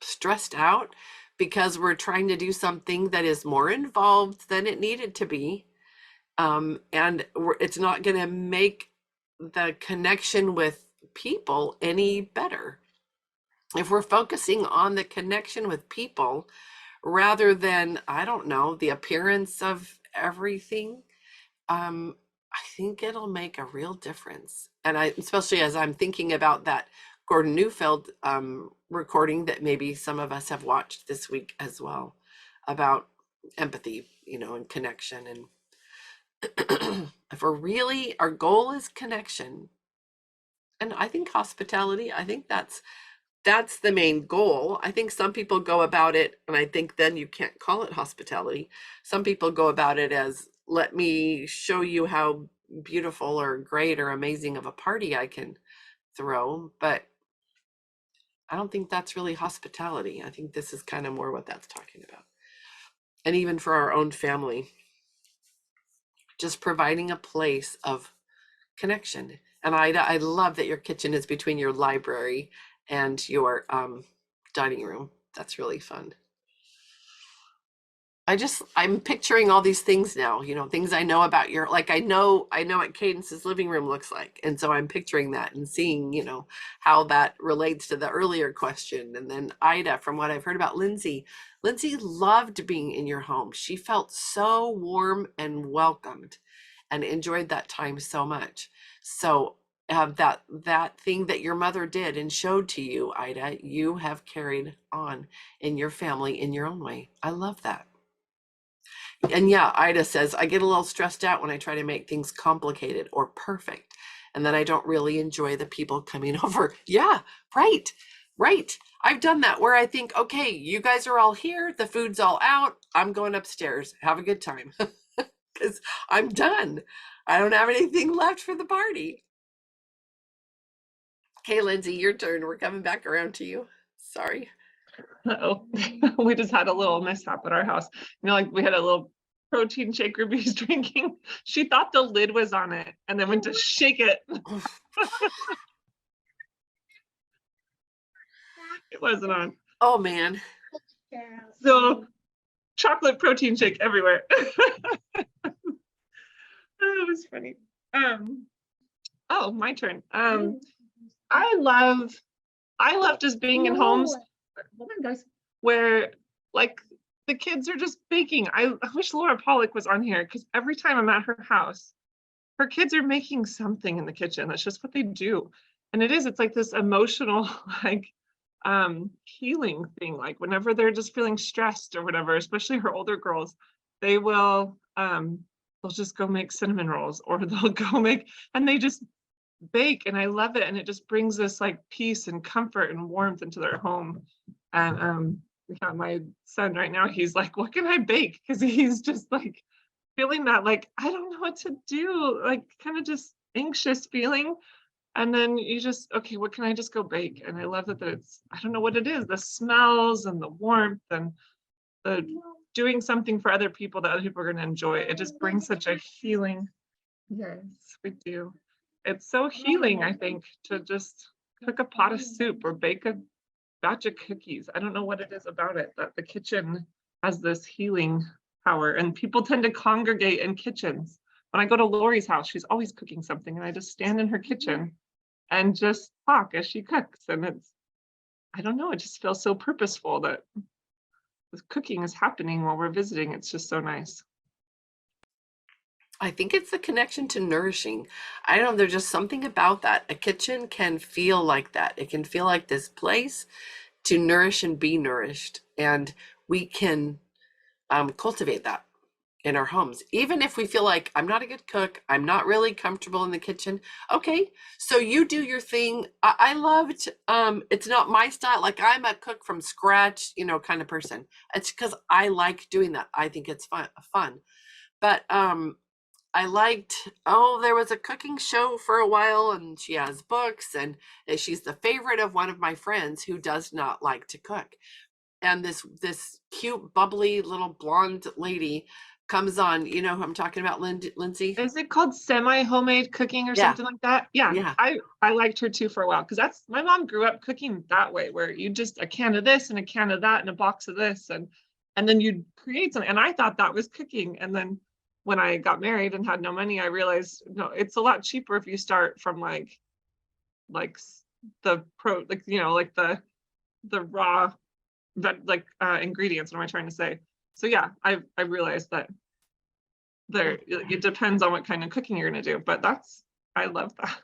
stressed out because we're trying to do something that is more involved than it needed to be, and it's not going to make the connection with people any better. If we're focusing on the connection with people rather than, I don't know, the appearance of everything, I think it'll make a real difference. And especially as I'm thinking about that Gordon Neufeld recording that maybe some of us have watched this week as well, about empathy, and connection. And if we're really, our goal is connection, and I think hospitality, I think that's the main goal. I think some people go about it, and I think then you can't call it hospitality. Some people go about it as, let me show you how beautiful or great or amazing of a party I can throw. But I don't think that's really hospitality. I think this is kind of more what that's talking about. And even for our own family, just providing a place of connection. And I love that your kitchen is between your library and your dining room. That's really fun. I'm picturing all these things now, you know, things I know about your, like I know what Cadence's living room looks like. And so I'm picturing that and seeing, you know, how that relates to the earlier question. And then Ida, from what I've heard about Lindsay loved being in your home. She felt so warm and welcomed and enjoyed that time so much. So that thing that your mother did and showed to you, Ida, you have carried on in your family in your own way. I love that. And yeah, Ida says, I get a little stressed out when I try to make things complicated or perfect. And then I don't really enjoy the people coming over. Yeah, right. I've done that where I think, okay, you guys are all here. The food's all out. I'm going upstairs. Have a good time. Because I'm done. I don't have anything left for the party. Okay, Lindsay, your turn. We're coming back around to you. Sorry. Uh-oh. We just had a little mishap at our house. You know, like we had a little protein shake Ruby's drinking. She thought the lid was on it and then went to shake it. It wasn't on. Oh, man. So chocolate protein shake everywhere. It was funny. Oh, my turn. I love just being in homes. Hold on, guys. Where like the kids are just baking. I wish Laura Pollock was on here because every time I'm at her house, her kids are making something in the kitchen. That's just what they do. And it's like this emotional, like healing thing. Like whenever they're just feeling stressed or whatever, especially her older girls, they will they'll just go make cinnamon rolls or they'll go make, and they just bake, and I love it. And it just brings this like peace and comfort and warmth into their home. And yeah, my son right now, he's like, what can I bake? Because he's just like feeling that, like, I don't know what to do, like kind of just anxious feeling. And then you just, okay, what can I just go bake? And I love that it's, I don't know what it is, the smells and the warmth and the doing something for other people that other people are going to enjoy. It just brings such a healing. Yes, we do. It's so healing, I think, to just cook a pot of soup or bake a batch of cookies. I don't know what it is about it, that the kitchen has this healing power, and people tend to congregate in kitchens. When I go to Lori's house, she's always cooking something, and I just stand in her kitchen and just talk as she cooks. And it's, I don't know, it just feels so purposeful that the cooking is happening while we're visiting. It's just so nice. I think it's the connection to nourishing. I don't know, there's just something about that. A kitchen can feel like that. It can feel like this place to nourish and be nourished. And we can cultivate that in our homes. Even if we feel like I'm not a good cook, I'm not really comfortable in the kitchen. Okay, so you do your thing. I loved, it's not my style. Like I'm a cook from scratch, you know, kind of person. It's because I like doing that. I think it's fun. But I liked, there was a cooking show for a while, and she has books, and she's the favorite of one of my friends who does not like to cook. And this cute, bubbly little blonde lady comes on. You know who I'm talking about, Lindsay? Is it called semi-homemade cooking or something like that? Yeah. I liked her too for a while, because that's, my mom grew up cooking that way, where you just a can of this and a can of that and a box of this, and then you'd create something. And I thought that was cooking. And then when I got married and had no money, I realized, no, it's a lot cheaper if you start from like the raw ingredients. What am I trying to say? So yeah, I realized that it depends on what kind of cooking you're going to do, but I love that.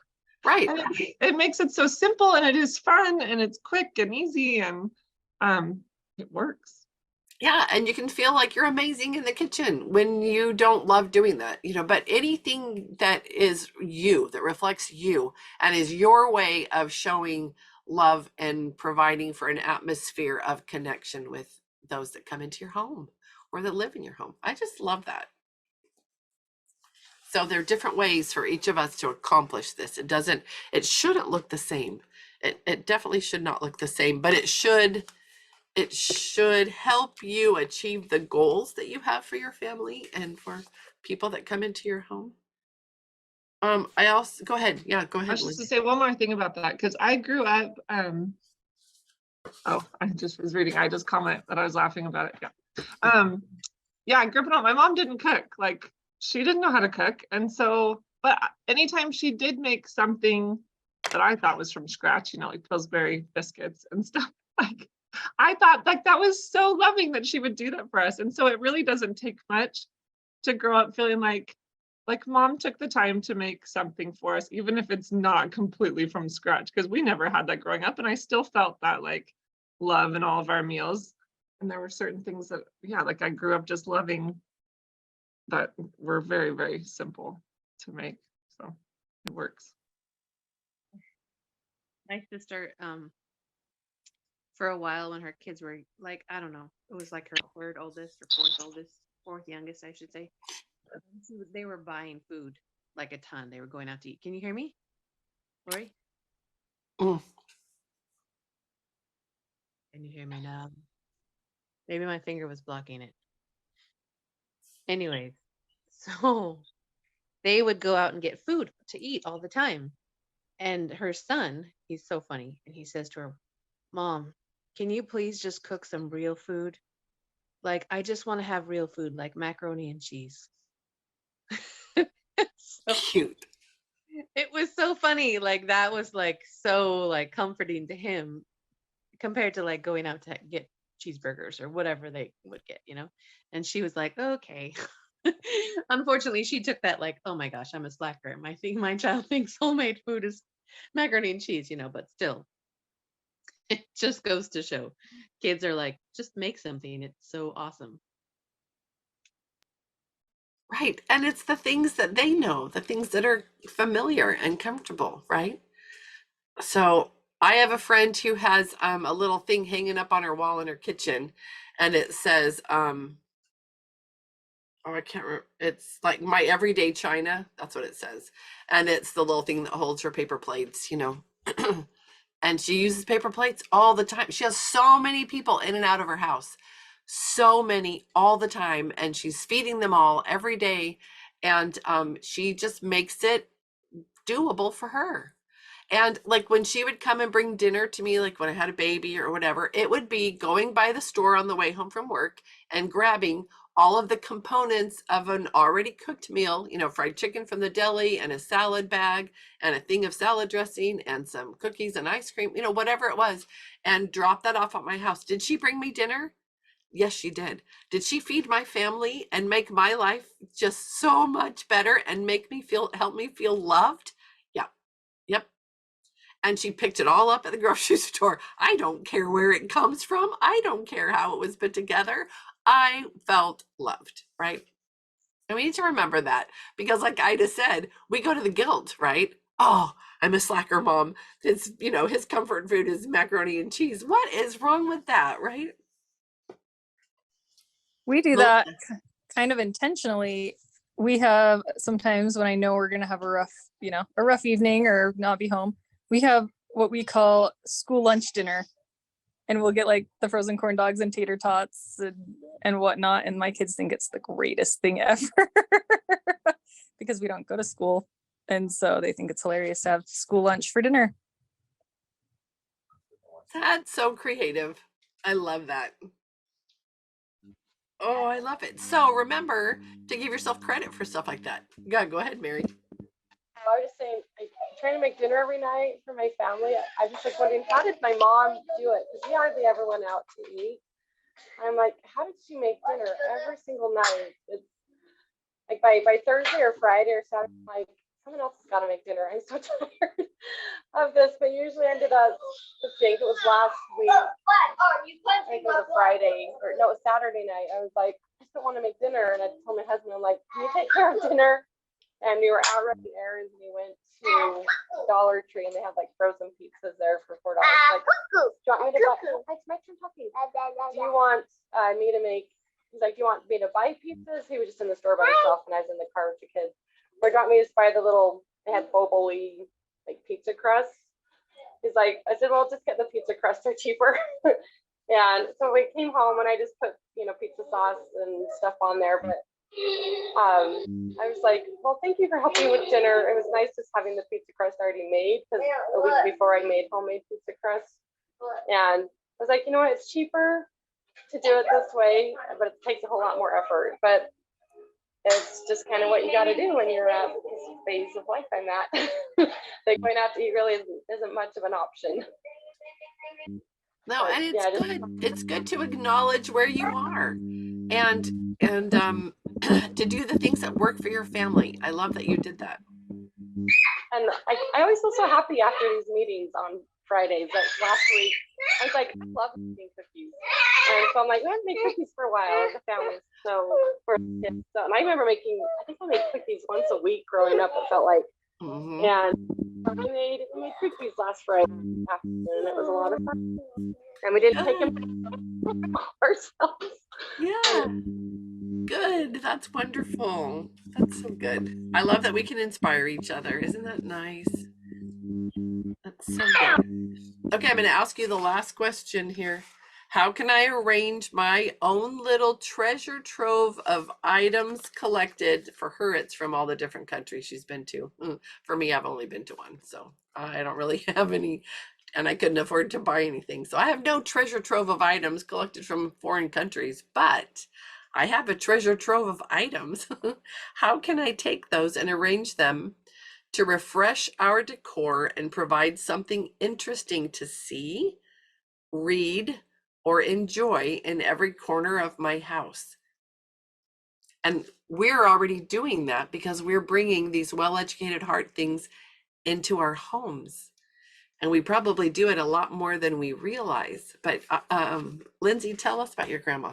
Right. And it makes it so simple, and it is fun, and it's quick and easy, and it works. Yeah, and you can feel like you're amazing in the kitchen when you don't love doing that, you know, but anything that is you, that reflects you and is your way of showing love and providing for an atmosphere of connection with those that come into your home or that live in your home. I just love that. So there are different ways for each of us to accomplish this. It shouldn't look the same. It definitely should not look the same, but it should help you achieve the goals that you have for your family and for people that come into your home? I also, go ahead. Yeah, go I ahead, was just to Liz. say one more thing about that, because I grew up, oh, I just was reading, I just comment that I was laughing about it. Yeah. Yeah, growing up, my mom didn't cook. Like, she didn't know how to cook. And so, but anytime she did make something that I thought was from scratch, you know, like Pillsbury biscuits and stuff, like, I thought like that was so loving that she would do that for us. And so it really doesn't take much to grow up feeling like mom took the time to make something for us, even if it's not completely from scratch, because we never had that growing up. And I still felt that like love in all of our meals. And there were certain things that, yeah, like I grew up just loving that were very, very simple to make. So it works. My sister, for a while when her kids were like, I don't know, it was like her fourth youngest, I should say. They were buying food like a ton. They were going out to eat. Can you hear me, Lori? Mm. Can you hear me now? Maybe my finger was blocking it. Anyways, so they would go out and get food to eat all the time. And her son, he's so funny. And he says to her, Mom, can you please just cook some real food? Like, I just want to have real food, like macaroni and cheese. So Cute. it was so funny. Like, that was like so like comforting to him compared to like going out to get cheeseburgers or whatever they would get, you know? And she was like, okay. Unfortunately, she took that like, oh my gosh, I'm a slacker. My child thinks homemade food is macaroni and cheese, you know, but still, it just goes to show kids are like, just make something. It's so awesome. Right. And it's the things that they know, the things that are familiar and comfortable, right? So I have a friend who has a little thing hanging up on her wall in her kitchen, and it says, oh, I can't remember. It's like my everyday china. That's what it says. And it's the little thing that holds her paper plates, you know. And she uses paper plates all the time. She has so many people in and out of her house, so many all the time. And she's feeding them all every day. And she just makes it doable for her. And like when she would come and bring dinner to me, like when I had a baby or whatever, it would be going by the store on the way home from work and grabbing all of the components of an already cooked meal, you know, fried chicken from the deli and a salad bag and a thing of salad dressing and some cookies and ice cream, you know, whatever it was, and drop that off at my house. Did she bring me dinner? Yes, she did. Did she feed my family and make my life just so much better and help me feel loved? Yeah. Yep. And she picked it all up at the grocery store. I don't care where it comes from. I don't care how it was put together. I felt loved, right? And we need to remember that because like Ida said, we go to the guilt, right? Oh, I'm a slacker mom. It's, you know, his comfort food is macaroni and cheese. What is wrong with that, right? We do Well, that kind of intentionally. We have sometimes when I know we're going to have a rough evening or not be home, we have what we call school lunch dinner. And we'll get like the frozen corn dogs and tater tots and whatnot. And my kids think it's the greatest thing ever because we don't go to school. And so they think it's hilarious to have school lunch for dinner. That's so creative. I love that. Oh, I love it. So remember to give yourself credit for stuff like that. Yeah, go ahead, Mary. I was just saying, I'm trying to make dinner every night for my family. I was just like wondering, how did my mom do it? Because we hardly ever went out to eat. I'm like, how did she make dinner every single night? It's like by Thursday or Friday or Saturday, I'm like, someone else has got to make dinner. I'm so tired of this. But usually ended up, I think it was last week. I think it was a Friday, or no, it was Saturday night. I was like, I just don't want to make dinner. And I told my husband, I'm like, can you take care of dinner? And we were out running errands and we went to Dollar Tree and they have like frozen pizzas there for $4. Like, do you want me to buy, it's my turn talking. Do you want me to make, he's like, do you want me to buy pizzas? He was just in the store by himself and I was in the car with the kids. Or do you want me to just buy the little, they had Boboli like pizza crust. He's like, I said, well, just get the pizza crust, they're cheaper. And so we came home and I just put, you know, pizza sauce and stuff on there, but I was like, well, thank you for helping with dinner. It was nice just having the pizza crust already made because a week before I made homemade pizza crust. And I was like, you know what, it's cheaper to do it this way, but it takes a whole lot more effort. But it's just kind of what you got to do when you're at this phase of life I'm at. Like going out to eat really isn't much of an option. No, But, and it's yeah, just- good. It's good to acknowledge where you are and to do the things that work for your family. I love that you did that. And I always feel so happy after these meetings on Fridays. Like last week, I was like, I love making cookies. And so I'm like, I'm gonna make cookies for a while as a family. So and I remember making, I think I made cookies once a week growing up, it felt like. Mhm. And we made cookies last Friday afternoon, and it was a lot of fun. And we didn't take them ourselves. Yeah. Good. That's wonderful. That's so good. I love that we can inspire each other. Isn't that nice? That's so good. Okay, I'm going to ask you the last question here. How can I arrange my own little treasure trove of items collected? For her, it's from all the different countries she's been to. For me, I've only been to one, so I don't really have any, and I couldn't afford to buy anything. So I have no treasure trove of items collected from foreign countries, but I have a treasure trove of items. How can I take those and arrange them to refresh our decor and provide something interesting to see, read, or enjoy in every corner of my house? And we're already doing that because we're bringing these well-educated heart things into our homes. And we probably do it a lot more than we realize. But Lindsay, tell us about your grandma.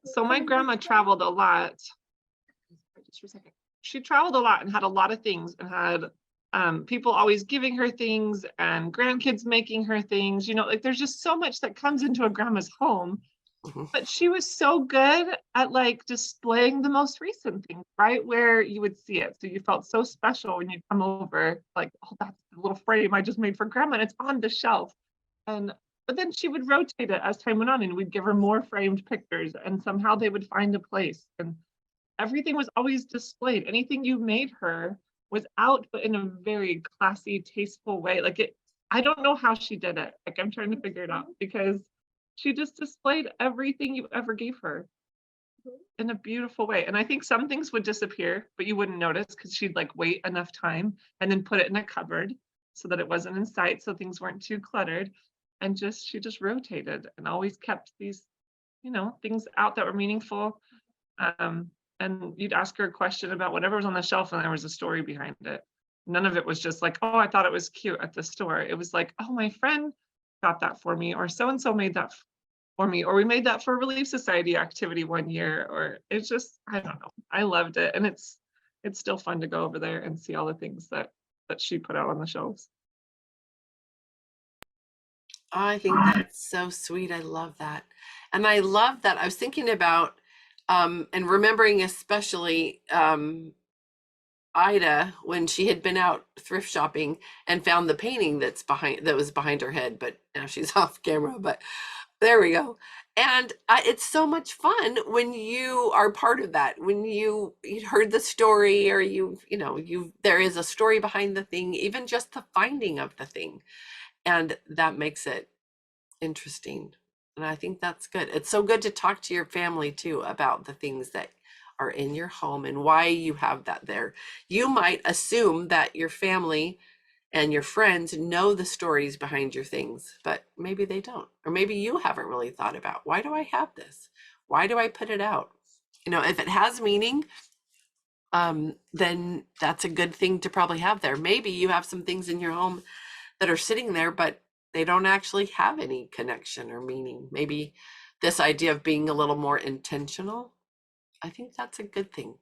So my grandma traveled a lot. Just for a second. She traveled a lot and had a lot of things and had people always giving her things and grandkids making her things. You know, like there's just so much that comes into a grandma's home. But she was so good at like displaying the most recent things right where you would see it. So you felt so special when you come over, like, oh, that's the little frame I just made for grandma and it's on the shelf. But then she would rotate it as time went on and we'd give her more framed pictures and somehow they would find a place. And everything was always displayed. Anything you made her was out, but in a very classy, tasteful way. Like it, I don't know how she did it. Like I'm trying to figure it out because she just displayed everything you ever gave her in a beautiful way. And I think some things would disappear, but you wouldn't notice because she'd like wait enough time and then put it in a cupboard so that it wasn't in sight, so things weren't too cluttered. And she just rotated and always kept these, you know, things out that were meaningful. And you'd ask her a question about whatever was on the shelf and there was a story behind it. None of it was just like, oh, I thought it was cute at the store. It was like, oh, my friend got that for me, or so-and-so made that for me, or we made that for a Relief Society activity one year, or it's just, I don't know. I loved it. And it's still fun to go over there and see all the things that she put out on the shelves. I think that's so sweet. I love that. And I love that. I was thinking about and remembering especially Ida when she had been out thrift shopping and found the painting that was behind her head, but now she's off camera, but there we go. And it's so much fun when you are part of that, when you heard the story, or there is a story behind the thing, even just the finding of the thing, and that makes it interesting. And I think that's good. It's so good to talk to your family too about the things that are in your home and why you have that there. You might assume that your family and your friends know the stories behind your things, but maybe they don't. Or maybe you haven't really thought about, why do I have this? Why do I put it out? You know, if it has meaning, then that's a good thing to probably have there. Maybe you have some things in your home that are sitting there, but they don't actually have any connection or meaning. Maybe this idea of being a little more intentional, I think that's a good thing.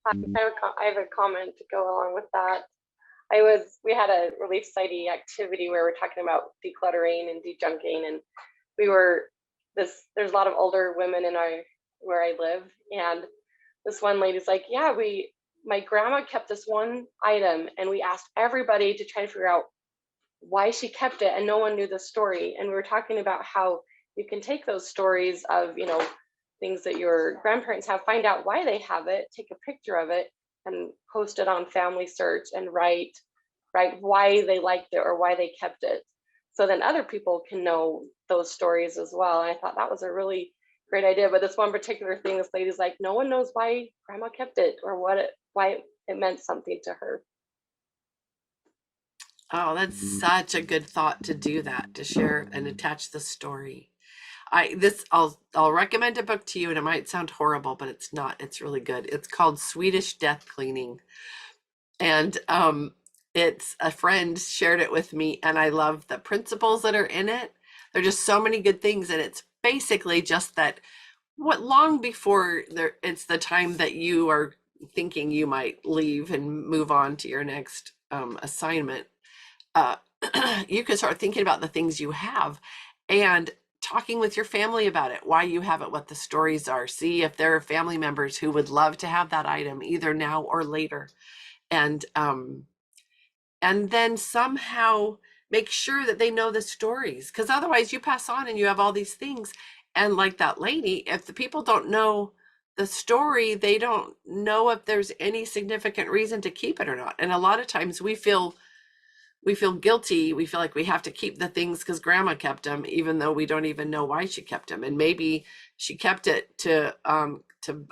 I have a comment to go along with that. We had a Relief Society activity where we're talking about decluttering and dejunking, and there's a lot of older women in where I live, and this one lady's like, yeah, my grandma kept this one item and we asked everybody to try to figure out why she kept it, and no one knew the story. And we were talking about how you can take those stories of, you know, things that your grandparents have, find out why they have it, take a picture of it, and post it on Family Search and write why they liked it or why they kept it. So then other people can know those stories as well. And I thought that was a really great idea. But this one particular thing, this lady's like, no one knows why grandma kept it or why it meant something to her. Oh, that's such a good thought to do that, to share and attach the story. I'll recommend a book to you, and it might sound horrible, but it's not. It's really good. It's called Swedish Death Cleaning. And it's a friend shared it with me, and I love the principles that are in it. There are just so many good things, and it's basically just that long before it's the time that you are thinking you might leave and move on to your next assignment, you can start thinking about the things you have and talking with your family about it, why you have it, what the stories are. See if there are family members who would love to have that item either now or later. And then somehow make sure that they know the stories, because otherwise you pass on and you have all these things. And like that lady, if the people don't know the story, they don't know if there's any significant reason to keep it or not. And a lot of times we feel guilty. We feel like we have to keep the things because grandma kept them, even though we don't even know why she kept them. And maybe she kept it to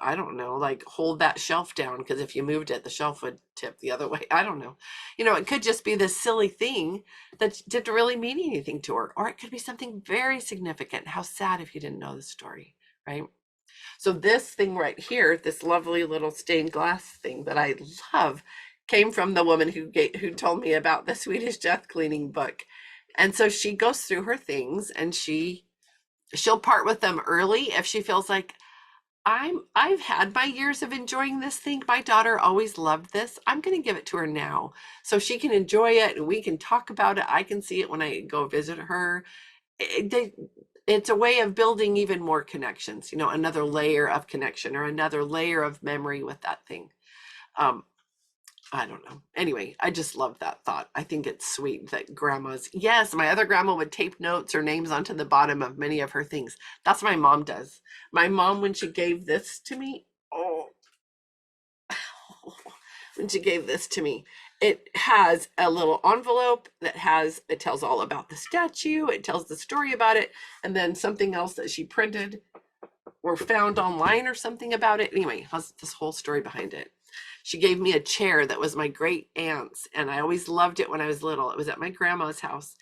I don't know, like hold that shelf down, because if you moved it, the shelf would tip the other way. I don't know. You know, it could just be this silly thing that didn't really mean anything to her, or it could be something very significant. How sad if you didn't know the story, right? So this thing right here, this lovely little stained glass thing that I love, came from the woman who told me about the Swedish Death Cleaning book. And so she goes through her things, and she'll part with them early if she feels like, I've had my years of enjoying this thing. My daughter always loved this. I'm going to give it to her now so she can enjoy it and we can talk about it. I can see it when I go visit her. It's a way of building even more connections, you know, another layer of connection or another layer of memory with that thing. I don't know. Anyway, I just love that thought. I think it's sweet that grandmas, yes, my other grandma would tape notes or names onto the bottom of many of her things. That's what my mom does. My mom, when she gave this to me, it has a little envelope that it tells all about the statue. It tells the story about it. And then something else that she printed or found online or something about it. Anyway, it has this whole story behind it. She gave me a chair that was my great aunt's, and I always loved it when I was little. It was at my grandma's house,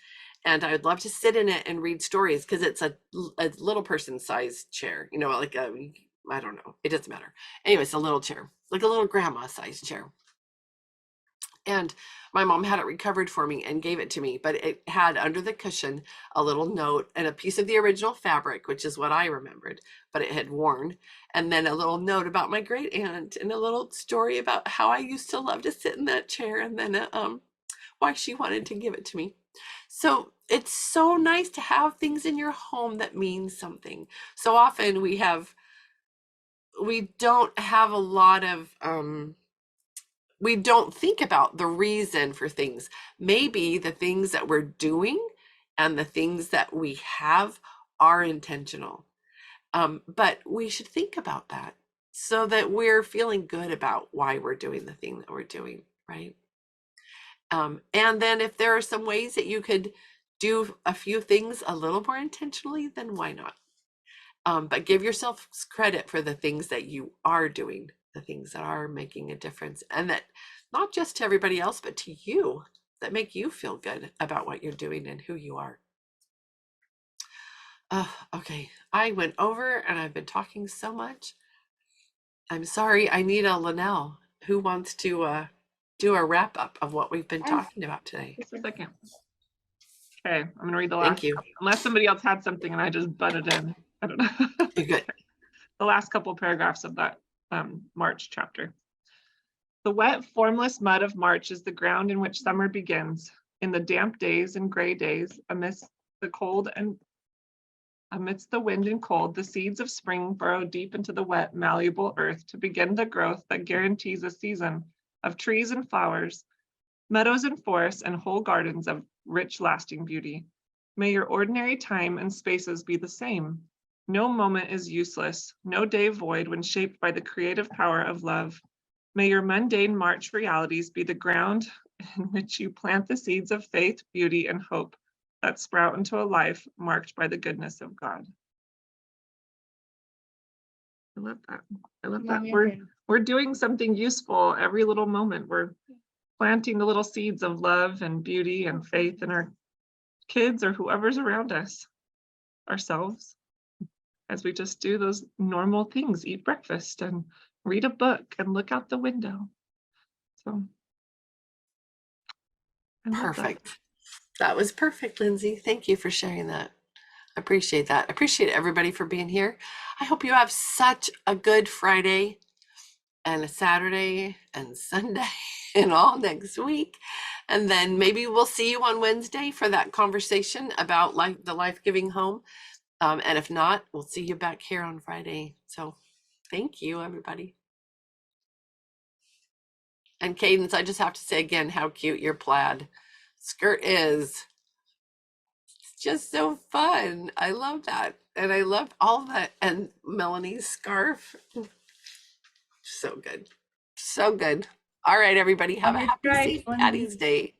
and I would love to sit in it and read stories because it's a little person sized chair, you know, like I don't know, it doesn't matter. Anyway, it's a little chair, like a little grandma sized chair. And my mom had it recovered for me and gave it to me, but it had under the cushion a little note and a piece of the original fabric, which is what I remembered, but it had worn. And then a little note about my great aunt and a little story about how I used to love to sit in that chair, and then why she wanted to give it to me. So it's so nice to have things in your home that mean something. So often we don't have a lot of we don't think about the reason for things. Maybe the things that we're doing and the things that we have are intentional. But we should think about that so that we're feeling good about why we're doing the thing that we're doing, right? And then if there are some ways that you could do a few things a little more intentionally, then why not? But give yourself credit for the things that you are doing, the things that are making a difference, and that not just to everybody else, but to you, that make you feel good about what you're doing and who you are. Okay, I went over and I've been talking so much. I'm sorry. I need a Linnell who wants to do a wrap up of what we've been talking about today. Just a second. Okay, I'm gonna read the Thank last. you. Unless somebody else had something and I just butted in. I don't know. You're good. The last couple paragraphs of that March chapter. The wet, formless mud of March is the ground in which summer begins. In the damp days and gray days, amidst the wind and cold, the seeds of spring burrow deep into the wet, malleable earth to begin the growth that guarantees a season of trees and flowers, meadows and forests, and whole gardens of rich, lasting beauty. May your ordinary time and spaces be the same. No moment is useless, no day void when shaped by the creative power of love. May your mundane March realities be the ground in which you plant the seeds of faith, beauty, and hope that sprout into a life marked by the goodness of God. I love that. I love that. We're doing something useful every little moment. We're planting the little seeds of love and beauty and faith in our kids or whoever's around us, ourselves, as we just do those normal things, eat breakfast and read a book and look out the window. So I love that. Perfect. That was perfect, Lindsay. Thank you for sharing that. I appreciate that. I appreciate everybody for being here. I hope you have such a good Friday and a Saturday and Sunday and all next week. And then maybe we'll see you on Wednesday for that conversation about the life-giving home. And if not, we'll see you back here on Friday. So thank you, everybody. And Cadence, I just have to say again how cute your plaid skirt is. It's just so fun. I love that. And I loved all that. And Melanie's scarf. So good. So good. All right, everybody. Have a happy St. Patty's Day.